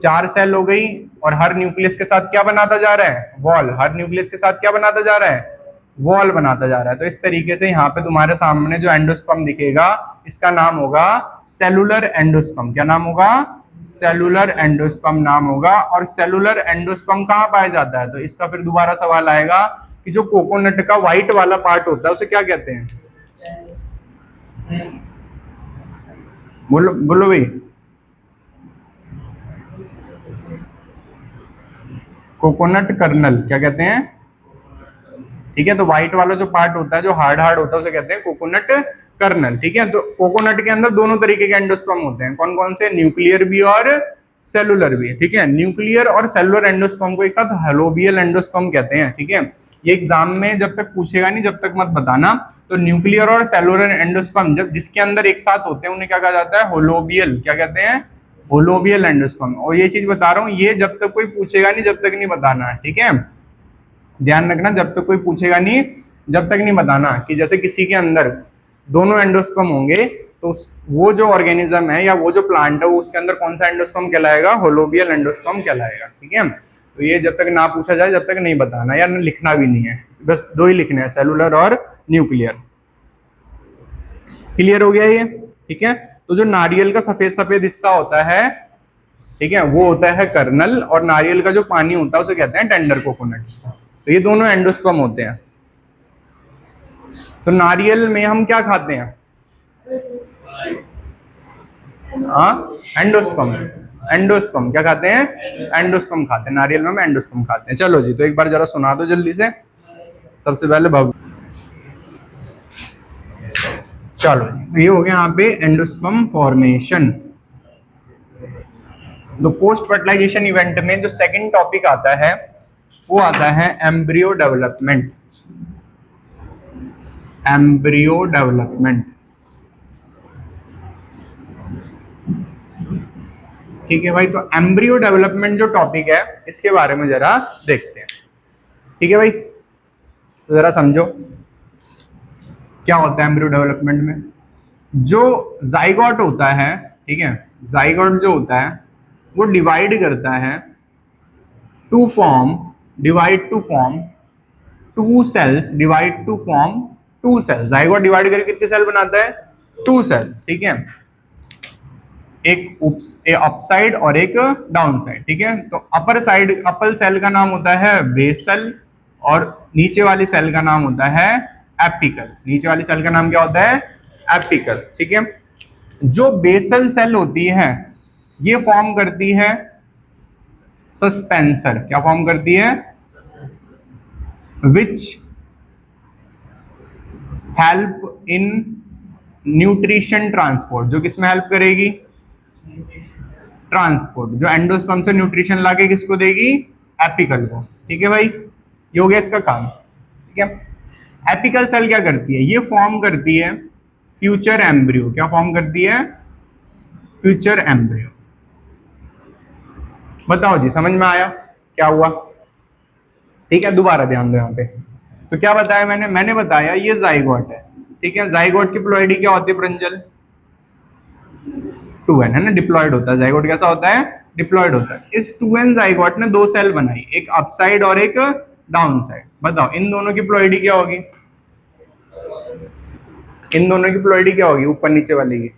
4 सेल हो गई, और हर न्यूक्लियस के साथ क्या बनाता जा रहा है, वॉल। हर न्यूक्लियस के साथ क्या बनाता जा रहा है, वॉल बनाता जा रहा है। तो इस तरीके से यहाँ पे तुम्हारे सामने जो एंडोस्पर्म दिखेगा इसका नाम होगा सेलुलर एंडोस्पर्म। क्या नाम होगा, सेलुलर एंडोस्पर्म नाम होगा। और सेलुलर एंडोस्पर्म कहाँ पाया जाता है, तो इसका फिर दोबारा सवाल आएगा कि जो कोकोनट का व्हाइट वाला पार्ट होता है उसे क्या कहते हैं, बोलो बोलो भाई, कोकोनट कर्नल क्या कहते हैं। ठीक है, तो व्हाइट वाला जो पार्ट होता है, जो हार्ड हार्ड होता है, उसे कहते हैं कोकोनट कर्नल। ठीक है, तो कोकोनट के अंदर दोनों तरीके के एंडोस्पर्म होते हैं। कौन कौन से, न्यूक्लियर भी और सेलुलर भी। ठीक है, न्यूक्लियर और सेलुलर एंडोस्पर्म को एक साथ हलोबियल एंडोस्पर्म कहते हैं। ठीक है, ये एग्जाम में जब तक पूछेगा नहीं जब तक मत बताना। तो न्यूक्लियर और सेलुलर एंडोस्पर्म जब जिसके अंदर एक साथ होते हैं उन्हें क्या कहा जाता है, होलोबियल। क्या कहते हैं, होलोबियल एंडोस्पर्म। और ये चीज बता रहा हूँ, ये जब तक कोई पूछेगा नहीं जब तक नहीं बताना। ठीक है, ध्यान रखना, जब तक कोई पूछेगा नहीं जब तक नहीं बताना। कि जैसे किसी के अंदर दोनों एंडोस्पर्म होंगे तो वो जो ऑर्गेनिज्म है या वो जो प्लांट है वो उसके अंदर कौन सा एंडोस्पर्म कहलाएगा, होलोबियल एंडोस्पर्म कहलाएगा। ठीक है, तो ये जब तक ना पूछा जाए जब तक नहीं बताना, या लिखना भी नहीं है। बस 2 ही लिखने हैं, सेलुलर और न्यूक्लियर। क्लियर हो गया ये। ठीक है, तो जो नारियल का सफेद सफेद हिस्सा होता है, ठीक है, वो होता है कर्नल, और नारियल का जो पानी होता है उसे कहते हैं टेंडर कोकोनट। तो ये दोनों एंडोस्पर्म होते हैं। तो नारियल में हम क्या खाते हैं, हाँ, एंडोस्पर्म। एंडोस्पर्म क्या खाते हैं, एंडोस्पर्म खाते हैं। नारियल में हम एंडोस्पर्म खाते हैं। चलो जी, तो एक बार जरा सुना दो जल्दी से। सबसे पहले भव, चलो जी, तो ये हो गया यहाँ पे एंडोस्पर्म फॉर्मेशन। तो पोस्ट फर्टिलाइजेशन इवेंट में जो सेकंड टॉपिक आता है वो आता है एम्ब्रियो डेवलपमेंट। एम्ब्रियो डेवलपमेंट, ठीक है भाई। तो एम्ब्रियो डेवलपमेंट जो टॉपिक है इसके बारे में जरा देखते हैं। ठीक है भाई, तो जरा समझो क्या होता है एम्ब्रियो डेवलपमेंट में। जो जाइगोट होता है, ठीक है, जाइगोट जो होता है वो डिवाइड करता है to form, divide to form 2 cells, divide to form 2 cells. Zygote divide करके कितने सेल बनाता है, 2 सेल्स। ठीक है, एक अपसाइड और एक डाउन साइड। ठीक है, तो अपर साइड, अपर सेल का नाम होता है बेसल और नीचे वाली सेल का नाम होता है एपिकल। नीचे वाली सेल का नाम क्या होता है, एपिकल। ठीक है, जो बेसल सेल होती है ये फॉर्म करती है सस्पेंसर। क्या फॉर्म करती है, which help in nutrition transport. जो किसमें हेल्प करेगी, ट्रांसपोर्ट। जो एंडोस्पर्म से न्यूट्रिशन लाके किसको देगी, एपिकल को। ठीक है भाई, ये हो गया इसका काम। ठीक है, एपिकल सेल क्या करती है, ये फॉर्म करती है फ्यूचर एम्ब्रियो। क्या फॉर्म करती है, फ्यूचर एम्ब्रियो। बताओ जी, समझ में आया क्या हुआ। ठीक है, दोबारा ध्यान दो यहाँ पे। तो क्या बताया मैंने बताया ये जाइगोट है। ठीक है, जाइगोट की प्लॉइडी क्या होती है प्रंजल, 2n है ना, डिप्लॉयड होता है। जाइगोट कैसा होता है, डिप्लॉयड होता है। इस 2n जाइगोट ने 2 सेल बनाई, एक अपसाइड और एक डाउन साइड। बताओ इन दोनों की प्लॉइडी क्या होगी, इन दोनों की प्लॉइडी क्या होगी, ऊपर नीचे वाली की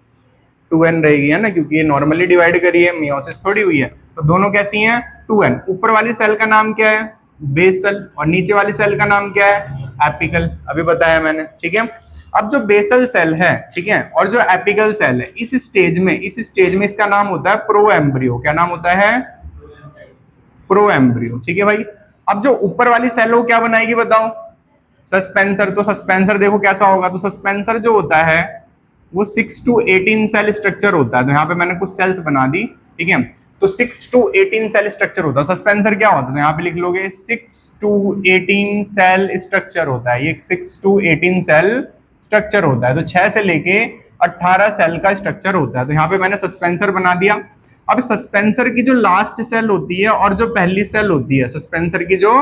2n रहेगी, है ना, क्योंकि ये नॉर्मली डिवाइड करी है, मियोसिस थोड़ी हुई है। तो दोनों कैसी हैं, 2n। ऊपर वाली सेल का नाम क्या है, बेसल, और नीचे वाली सेल का नाम क्या है, एपिकल। अभी बताया मैंने। ठीक है, अब जो बेसल सेल है, ठीक है, और जो एपिकल सेल है, इस स्टेज में इसका नाम होता है प्रो एम्ब्रियो। क्या नाम होता है? Pro embryo. ठीक है भाई। अब जो ऊपर वाली सेल वो क्या बनाएगी बताओ? सस्पेंसर। तो सस्पेंसर देखो कैसा होगा, तो सस्पेंसर जो होता है वो 6 to 18 सेल स्ट्रक्चर होता है। तो यहाँ पे मैंने कुछ सेल्स बना दी, ठीक है। तो 6 to 18 सेल स्ट्रक्चर होता है। सस्पेंसर क्या होता है? तो यहाँ पे लिख लोगे 6 to 18 सेल स्ट्रक्चर होता है। ये 6 to 18 सेल स्ट्रक्चर होता है। तो 6 से लेके 18 सेल का स्ट्रक्चर होता है। तो यहाँ पे मैंने सस्पेंसर बना दिया। अब सस्पेंसर की जो लास्ट सेल होती है और जो पहली सेल होती है, सस्पेंसर की जो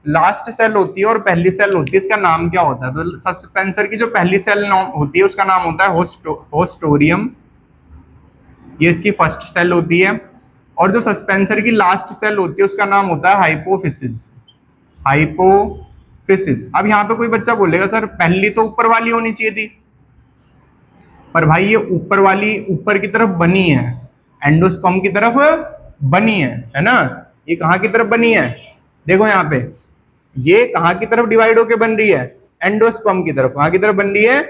लास्ट सेल होती है और पहली सेल होती है, इसका नाम क्या होता है? तो सस्पेंसर की जो पहली सेल होती है उसका नाम होता है होस्टोरियम। ये इसकी फर्स्ट सेल होती है। और जो सस्पेंसर की लास्ट सेल होती है उसका नाम होता है हाइपोफिसिस। हाइपोफिसिस। अब यहाँ पे कोई बच्चा बोलेगा सर पहली तो ऊपर वाली होनी चाहिए थी, पर भाई ये ऊपर वाली ऊपर की तरफ बनी है, एंडोस्पर्म की तरफ बनी है ना। ये कहाँ की तरफ बनी है? देखो यहाँ पे ये कहाँ की तरफ डिवाइड होके बन रही है? एंडोस्पर्म की तरफ। कहाँ की तरफ बन रही है?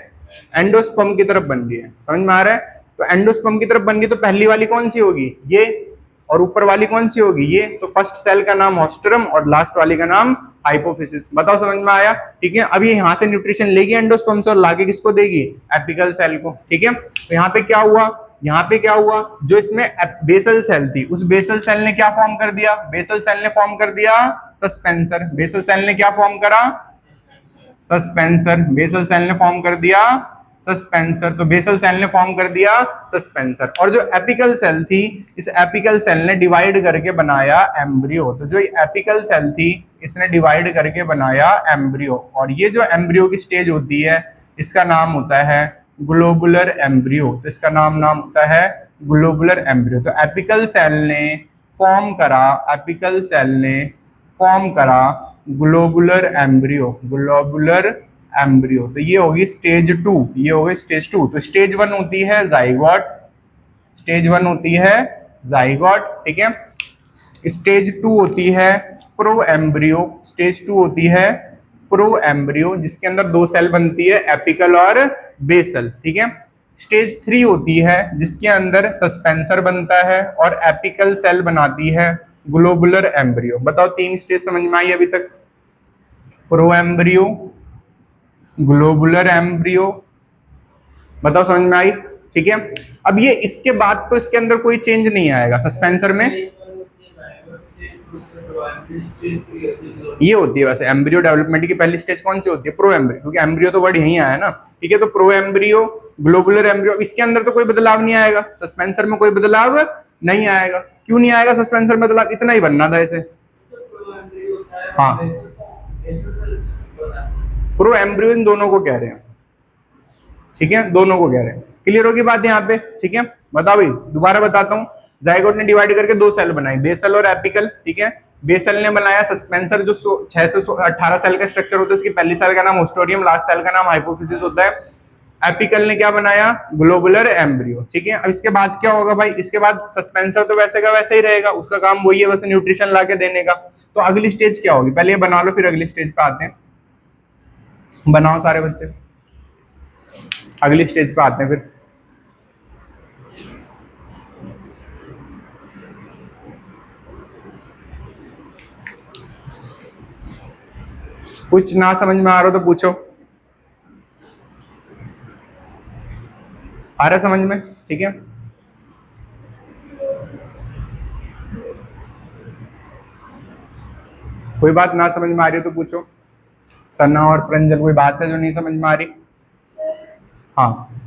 एंडोस्पर्म की तरफ बन रही है। समझ में आ रहा है? तो एंडोस्पर्म की तरफ बन रही है, तो पहली वाली कौन सी होगी? ये। और ऊपर वाली कौन सी होगी? ये। तो फर्स्ट सेल का नाम ऑस्ट्रम और लास्ट वाली का नाम हाइपोफिसिस। बताओ समझ में आया? ठीक है। अब ये यहाँ से न्यूट्रिशन लेगी एंडोस्पर्म से और लाके किसको देगी? एपिकल सेल को। ठीक है। तो यहाँ पे क्या हुआ? यहाँ पे क्या हुआ? जो इसमें बेसल सेल थी, उस बेसल सेल ने क्या फॉर्म कर दिया? बेसल सेल ने फॉर्म कर दिया सस्पेंसर। बेसल सेल ने क्या फॉर्म करा? सस्पेंसर। बेसल सेल ने फॉर्म कर दिया सस्पेंसर। तो बेसल सेल ने फॉर्म कर दिया सस्पेंसर। और जो एपिकल सेल थी, इस एपिकल सेल ने डिवाइड करके बनाया एम्ब्रियो। तो जो एपिकल सेल थी इसने डिवाइड करके बनाया एम्ब्रियो। और ये जो एम्ब्रियो की स्टेज होती है इसका नाम होता है ग्लोबुलर एम्ब्रियो। तो इसका नाम होता है ग्लोबुलर एम्ब्रियो। तो एपिकल सेल ने फॉर्म करा, एपिकल सेल ने फॉर्म करा ग्लोबुलर एम्ब्रियो। Globular embryo. तो ये होगी स्टेज 2। ये होगी स्टेज 2। तो स्टेज 1 होती है जाइगोट। स्टेज 1 होती है जाइगोट, ठीक है। स्टेज 2 होती है प्रो एम्ब्रियो। स्टेज 2 होती है प्रो एम्ब्रियो, जिसके अंदर 2 सेल बनती है, एपिकल और बेसल, ठीक है। स्टेज 3 होती है जिसके अंदर सस्पेंसर बनता है और एपिकल सेल बनाती है ग्लोबुलर एम्ब्रियो। बताओ 3 स्टेज समझ में आई अभी तक? Pro embryo, globular embryo. बताओ समझ में आई? ठीक है। अब ये इसके बाद तो इसके अंदर कोई चेंज नहीं आएगा सस्पेंसर में। ये होती है वैसे एम्ब्रियो डेवलपमेंट की पहली स्टेज कौन सी होती है? प्रो एम्ब्रियो, क्योंकि एम्ब्रियो तो वर्ड यहीं आया ना, ठीक है। तो प्रो एम्ब्रियो, ग्लोबुलर एम्ब्रियो, इसके अंदर तो कोई बदलाव नहीं आएगा। सस्पेंसर में कोई बदलाव नहीं आएगा। क्यों नहीं आएगा सस्पेंसर में बदलाव? इतना ही बनना था इसे। हाँ, प्रो एम्ब्रियो इन दोनों को कह रहे हैं, ठीक है, दोनों को कह रहे हैं। क्लियर होगी बात यहाँ पे? ठीक है। बताओ भाई, दोबारा बताता हूँ। जाइगोट ने डिवाइड करके 2 सेल बनाई, बेसल और एपिकल, ठीक है। बेसल ने बनाया सस्पेंसर, जो 6 से 18 सेल का स्ट्रक्चर होता है। इसकी पहली सेल का नाम होस्टोरियम, लास्ट सेल का नाम हाइपोफिसिस होता है। एपिकल ने क्या बनाया? ग्लोबुलर एम्ब्रियो, ठीक है। अब इसके बाद क्या होगा भाई? इसके बाद सस्पेंसर तो वैसे का वैसे ही रहेगा, उसका काम वही है, वैसे न्यूट्रिशन ला के देने का। तो अगली स्टेज क्या होगी? पहले ये बना लो, फिर अगली स्टेज पे आते हैं। बनाओ सारे बच्चे, अगली स्टेज पे आते हैं फिर। कुछ ना समझ में आ रहा हो तो पूछो। आ रहा समझ में? ठीक है। कोई बात ना समझ में आ रही हो तो पूछो। सन्ना और प्रंजल, कोई बात है जो नहीं समझ में आ रही? हाँ,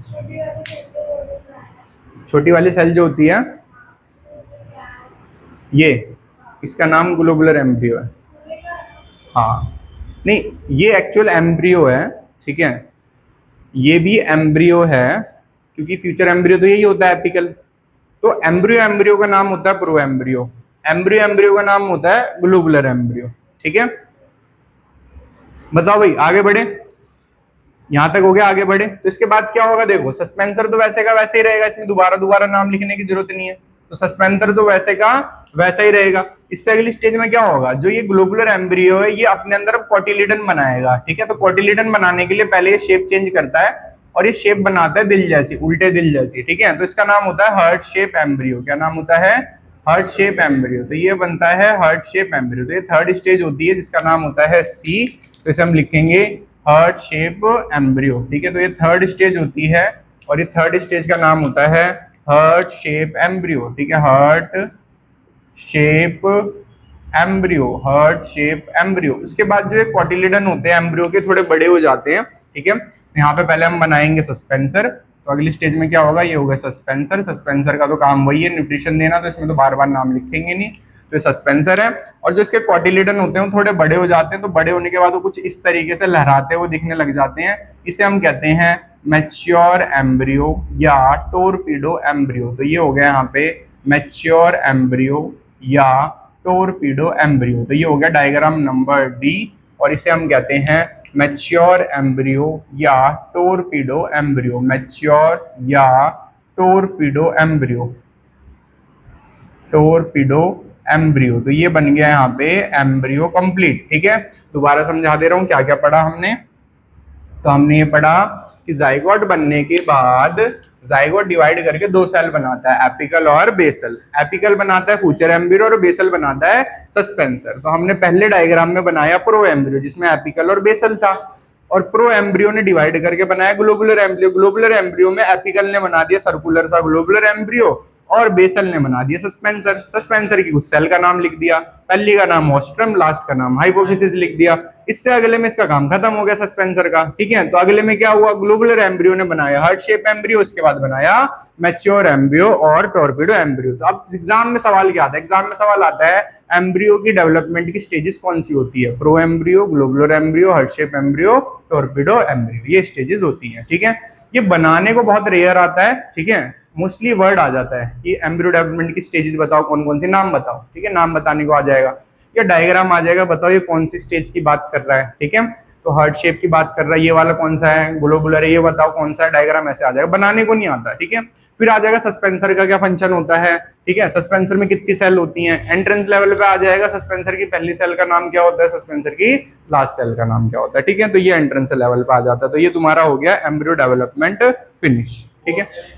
छोटी वाली सेल जो होती है ये, इसका नाम ग्लोबुलर एम्ब्रियो है। हाँ, नहीं ये एक्चुअल एम्ब्रियो है, ठीक है। ये भी एम्ब्रियो है, क्योंकि फ्यूचर एम्ब्रियो तो यही होता है, एपिकल। तो एम्ब्रियो का नाम होता है प्रो एम्ब्रियो। एम्ब्रियो का नाम होता है ग्लोबुलर एम्ब्रियो, ठीक है। बताओ भाई, आगे बढ़े? यहां तक हो गया, आगे बढ़े। तो इसके बाद क्या होगा? देखो, सस्पेंसर तो वैसे का वैसे ही रहेगा, इसमें दोबारा नाम लिखने की जरूरत नहीं है। तो सस्पेंसर तो वैसे का वैसा ही रहेगा। इससे अगली स्टेज में क्या होगा, जो ये ग्लोबुलर एम्ब्रियो है ये अपने अंदर कोटिलिडन बनाएगा, ठीक है। तो कोटिलिडन बनाने के लिए पहले ये शेप चेंज करता है और ये शेप बनाता है दिल जैसी, उल्टे दिल जैसी, ठीक है। तो इसका नाम होता है हार्ट शेप एम्ब्रियो। क्या नाम होता है, हार्ट शेप एम्ब्रियो। तो ये बनता है हार्ट शेप एम्ब्रियो। तो ये थर्ड स्टेज होती है जिसका नाम होता है सी। तो इसे हम लिखेंगे हार्ट शेप एम्ब्रियो, ठीक है। तो ये थर्ड स्टेज होती है और ये थर्ड स्टेज का नाम होता है हार्ट शेप एम्ब्रियो, ठीक है। Heart shape embryo, heart shape embryo. उसके बाद जो कोटिलिडन होते हैं एम्ब्रियो के थोड़े बड़े हो जाते हैं, ठीक है। यहाँ पे पहले हम बनाएंगे सस्पेंसर। तो अगली स्टेज में क्या होगा, ये होगा सस्पेंसर। सस्पेंसर का तो काम वही है न्यूट्रिशन देना, तो इसमें तो बार बार नाम लिखेंगे नहीं। तो सस्पेंसर है और जो इसके कोटिलिडन होते हैं वो थोड़े बड़े हो जाते हैं। तो बड़े होने के बाद वो कुछ इस तरीके से लहराते हुए दिखने लग जाते हैं। इसे हम कहते हैं मैच्योर एम्ब्रियो या टोरपीडो एम्ब्रियो। तो ये हो गया यहाँ पे मैच्योर एम्ब्रियो या टोरपीडो एम्ब्रियो। तो ये हो गया डायग्राम नंबर डी और इसे हम कहते हैं मैच्योर एम्ब्रियो या टोरपीडो एम्ब्रियो। मैच्योर या टोरपीडो एम्ब्रियो, टोरपीडो एम्ब्रियो। तो ये बन गया यहाँ पे एम्ब्रियो कंप्लीट, ठीक है। दोबारा समझा दे रहा हूँ क्या क्या पढ़ा हमने। तो हमने ये पढ़ा कि जाइगोट बनने के बाद जाइगोट डिवाइड करके दो सेल बनाता है, एपिकल और बेसल। एपिकल बनाता है फ्यूचर एम्ब्रियो और बेसल बनाता है सस्पेंसर। तो हमने पहले डायग्राम में बनाया प्रो एम्ब्रियो जिसमें एपिकल और बेसल था, और प्रो एम्ब्रियो ने डिवाइड करके बनाया ग्लोबुलर एम्ब्रियो। ग्लोबुलर एम्ब्रियो में एपिकल ने बना दिया सर्कुलर सा ग्लोबुलर एम्ब्रियो और बेसल ने बना दिया सस्पेंसर। सस्पेंसर की कुछ सेल का नाम लिख दिया, पहली का नाम ऑस्ट्रम, लास्ट का नाम हाइपोफिसिस लिख दिया। इससे अगले में इसका काम खत्म हो गया सस्पेंसर का, ठीक है। तो अगले में क्या हुआ, ग्लोबुलर एम्ब्रियो ने बनाया हार्ट शेप एम्ब्रियो, उसके बाद बनाया मैच्योर एम्ब्रियो और टोरपीडो एम्ब्रियो। तो अब एग्जाम में सवाल क्या आता है, एग्जाम में सवाल आता है एम्ब्रियो की डेवलपमेंट की स्टेजेस कौन सी होती है, pro embryo, globular embryo, heart shape embryo, torpedo embryo, ये स्टेजेस होती है, ठीक है। ये बनाने को बहुत रेयर आता है, ठीक है। मोस्टली वर्ड आ जाता है कि एम्ब्रियो डेवलपमेंट की स्टेजेस बताओ, कौन कौन सी, नाम बताओ, ठीक है। नाम बताने को आ जाएगा या डायग्राम आ जाएगा, बताओ ये कौन सी स्टेज की बात कर रहा है, ठीक है। तो हार्ट शेप की बात कर रहा है, ये वाला कौन सा है, ग्लोबुलर है, ये बताओ कौन सा है, डायग्राम ऐसे आ जाएगा। बनाने को नहीं आता, ठीक है। फिर आ जाएगा सस्पेंसर का क्या फंक्शन होता है, ठीक है। सस्पेंसर में कितनी सेल होती हैं, एंट्रेंस लेवल पे आ जाएगा सस्पेंसर की पहली सेल का नाम क्या होता है, सस्पेंसर की लास्ट सेल का नाम क्या होता है, ठीक है। तो ये एंट्रेंस लेवल पे आ जाता है। तो ये तुम्हारा हो गया एम्ब्रियो डेवलपमेंट फिनिश, ठीक है।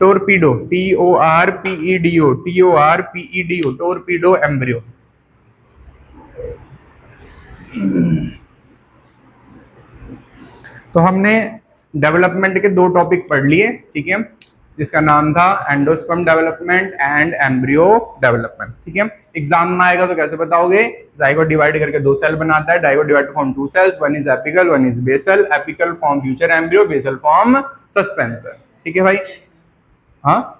Torpedo, TORPEDO, TORPEDO, torpedo embryo. तो हमने डेवलपमेंट के दो टॉपिक पढ़ लिए, ठीक है, जिसका नाम था endosperm development and embryo development, ठीक है। एग्जाम में आएगा तो कैसे बताओगे, जाइगोट डिवाइड करके दो सेल बनाता है, zygote divide form two cells, one is apical one is basal, apical form future embryo, basal form suspensor, ठीक है भाई। हाँ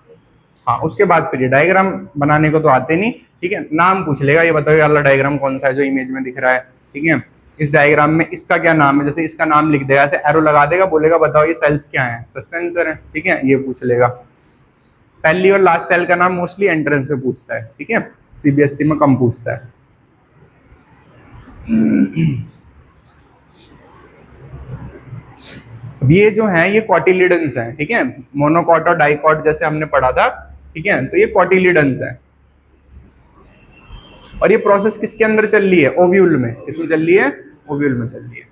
हाँ, उसके बाद फिर ये डायग्राम बनाने को तो आते नहीं, ठीक है। नाम पूछ लेगा, ये बताओ वाला डायग्राम कौन सा है जो इमेज में दिख रहा है, ठीक है। इस डायग्राम में इसका क्या नाम है, जैसे इसका नाम लिख देगा, ऐसे एरो लगा देगा, बोलेगा बताओ ये सेल्स क्या हैं, सस्पेंसर है, ठीक है। ये पूछ लेगा। पहली और लास्ट सेल का नाम मोस्टली एंट्रेंस से पूछता है, ठीक है। CBSE में कम पूछता है। अब ये जो है ये कॉटिलिडन्स हैं, ठीक है। मोनोकॉट और डाइकॉट जैसे हमने पढ़ा था, ठीक है। तो ये कॉटिलिडन्स है और ये प्रोसेस किसके अंदर चल रही है, ओव्यूल में। किसमें चल रही है, ओव्यूल में चल रही है।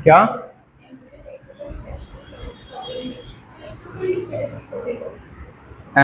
क्या